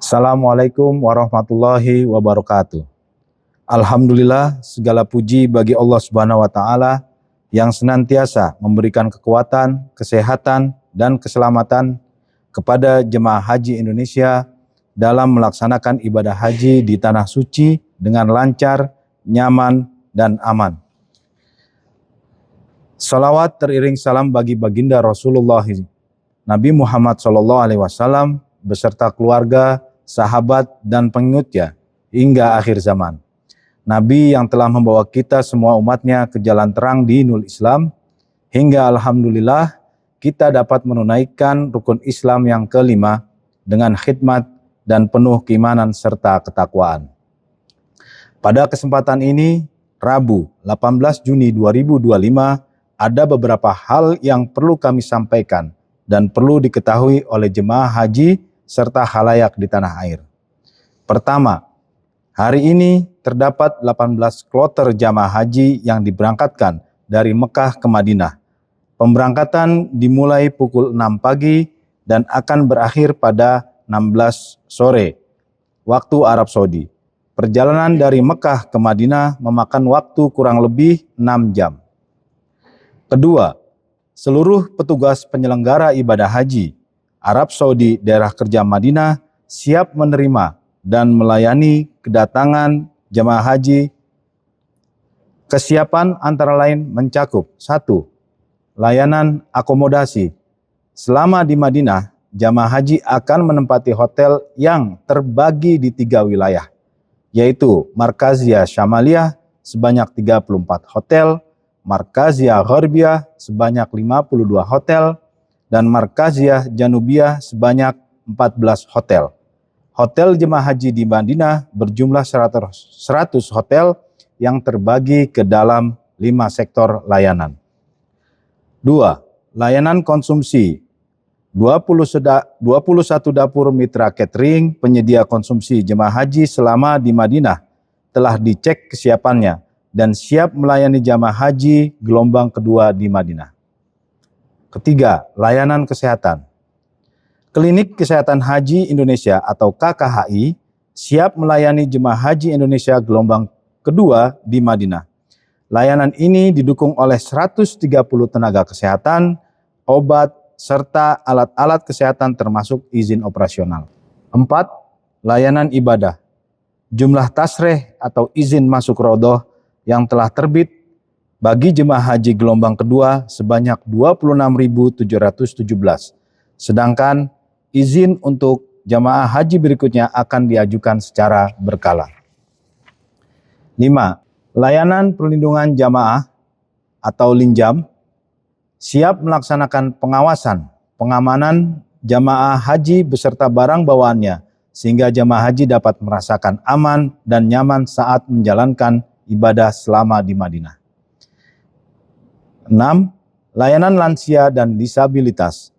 Assalamualaikum warahmatullahi wabarakatuh. Alhamdulillah, segala puji bagi Allah Subhanahu wa taala yang senantiasa memberikan kekuatan, kesehatan dan keselamatan kepada jemaah haji Indonesia dalam melaksanakan ibadah haji di tanah suci dengan lancar, nyaman dan aman. Salawat teriring salam bagi baginda Rasulullah Nabi Muhammad SAW beserta keluarga, sahabat, dan pengikutnya hingga akhir zaman. Nabi yang telah membawa kita semua umatnya ke jalan terang dinul Islam, hingga alhamdulillah kita dapat menunaikan rukun Islam yang kelima dengan khidmat dan penuh keimanan serta ketakwaan. Pada kesempatan ini, Rabu 18 Juni 2025, ada beberapa hal yang perlu kami sampaikan dan perlu diketahui oleh jemaah haji serta khalayak di tanah air. Pertama, hari ini terdapat 18 kloter jamaah haji yang diberangkatkan dari Mekah ke Madinah. Pemberangkatan dimulai pukul 6 pagi dan akan berakhir pada 16 sore waktu Arab Saudi. Perjalanan dari Mekah ke Madinah memakan waktu kurang lebih 6 jam. Kedua, seluruh petugas penyelenggara ibadah haji Arab Saudi daerah kerja Madinah siap menerima dan melayani kedatangan jemaah haji. Kesiapan antara lain mencakup 1. Layanan akomodasi. Selama di Madinah, jemaah haji akan menempati hotel yang terbagi di 3 wilayah, yaitu Markaziyah Syamaliyah sebanyak 34 hotel, Markaziyah Gharbiyah sebanyak 52 hotel, dan Markaziyah Janubiyah sebanyak 14 hotel. Hotel jemaah haji di Madinah berjumlah 100 hotel yang terbagi ke dalam 5 sektor layanan. 2. Layanan konsumsi. 21 dapur mitra catering penyedia konsumsi jemaah haji selama di Madinah telah dicek kesiapannya dan siap melayani jemaah haji gelombang kedua di Madinah. Ketiga, layanan kesehatan. Klinik Kesehatan Haji Indonesia atau KKHI siap melayani jemaah haji Indonesia gelombang kedua di Madinah. Layanan ini didukung oleh 130 tenaga kesehatan, obat, serta alat-alat kesehatan termasuk izin operasional. 4. Layanan ibadah. Jumlah tasreh atau izin masuk Raudhah yang telah terbit bagi jemaah haji gelombang kedua sebanyak 26.717. Sedangkan izin untuk jemaah haji berikutnya akan diajukan secara berkala. 5. Layanan perlindungan jamaah atau linjam siap melaksanakan pengawasan, pengamanan jamaah haji beserta barang bawaannya sehingga jamaah haji dapat merasakan aman dan nyaman saat menjalankan ibadah selama di Madinah. 6. Layanan lansia dan disabilitas.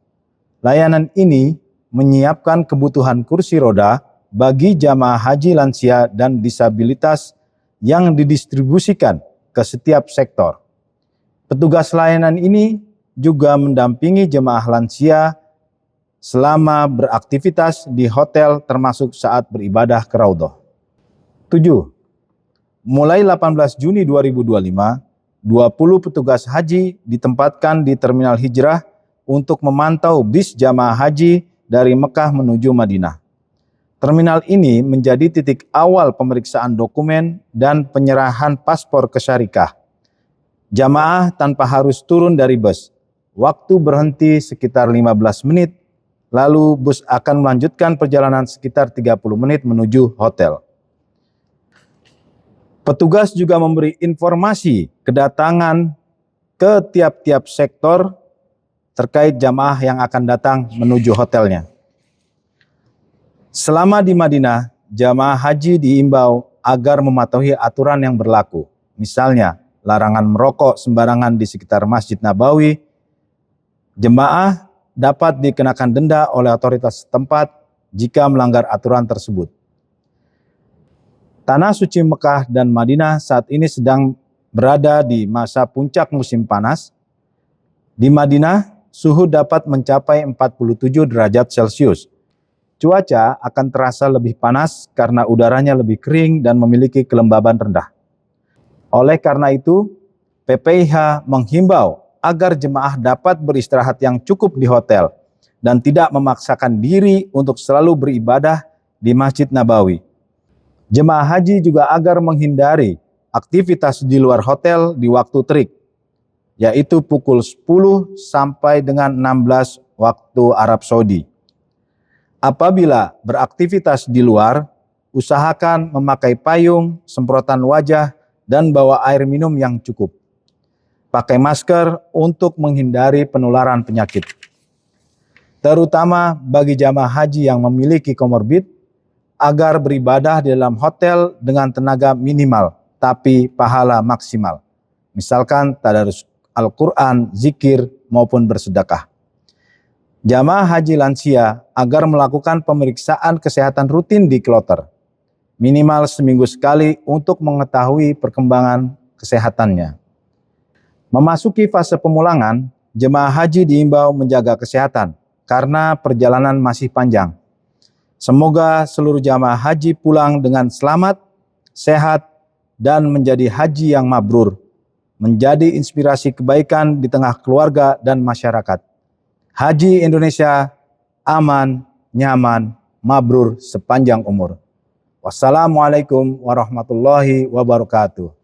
Layanan ini menyiapkan kebutuhan kursi roda bagi jamaah haji lansia dan disabilitas yang didistribusikan ke setiap sektor. Petugas layanan ini juga mendampingi jemaah lansia selama beraktivitas di hotel termasuk saat beribadah ke Raudhah. 7. Mulai 18 Juni 2025, 20 petugas haji ditempatkan di Terminal Hijrah untuk memantau bis jamaah haji dari Mekah menuju Madinah. Terminal ini menjadi titik awal pemeriksaan dokumen dan penyerahan paspor ke syarikah. Jamaah tanpa harus turun dari bus. Waktu berhenti sekitar 15 menit, lalu bus akan melanjutkan perjalanan sekitar 30 menit menuju hotel. Petugas juga memberi informasi kedatangan ke tiap-tiap sektor terkait jamaah yang akan datang menuju hotelnya. Selama di Madinah, jamaah haji diimbau agar mematuhi aturan yang berlaku. Misalnya, larangan merokok sembarangan di sekitar Masjid Nabawi. Jemaah dapat dikenakan denda oleh otoritas setempat jika melanggar aturan tersebut. Tanah suci Mekah dan Madinah saat ini sedang berada di masa puncak musim panas. Di Madinah, suhu dapat mencapai 47 derajat Celcius. Cuaca akan terasa lebih panas karena udaranya lebih kering dan memiliki kelembaban rendah. Oleh karena itu, PPIH menghimbau agar jemaah dapat beristirahat yang cukup di hotel dan tidak memaksakan diri untuk selalu beribadah di Masjid Nabawi. Jemaah haji juga agar menghindari aktivitas di luar hotel di waktu terik, yaitu pukul 10 sampai dengan 16 waktu Arab Saudi. Apabila beraktivitas di luar, usahakan memakai payung, semprotan wajah, dan bawa air minum yang cukup. Pakai masker untuk menghindari penularan penyakit. Terutama bagi jamaah haji yang memiliki komorbid, agar beribadah di dalam hotel dengan tenaga minimal, tapi pahala maksimal. Misalkan tadarus Al-Quran, zikir, maupun bersedekah. Jamaah haji lansia agar melakukan pemeriksaan kesehatan rutin di kloter, minimal seminggu sekali untuk mengetahui perkembangan kesehatannya. Memasuki fase pemulangan, jemaah haji diimbau menjaga kesehatan karena perjalanan masih panjang. Semoga seluruh jamaah haji pulang dengan selamat, sehat, dan menjadi haji yang mabrur, menjadi inspirasi kebaikan di tengah keluarga dan masyarakat. Haji Indonesia aman, nyaman, mabrur sepanjang umur. Wassalamualaikum warahmatullahi wabarakatuh.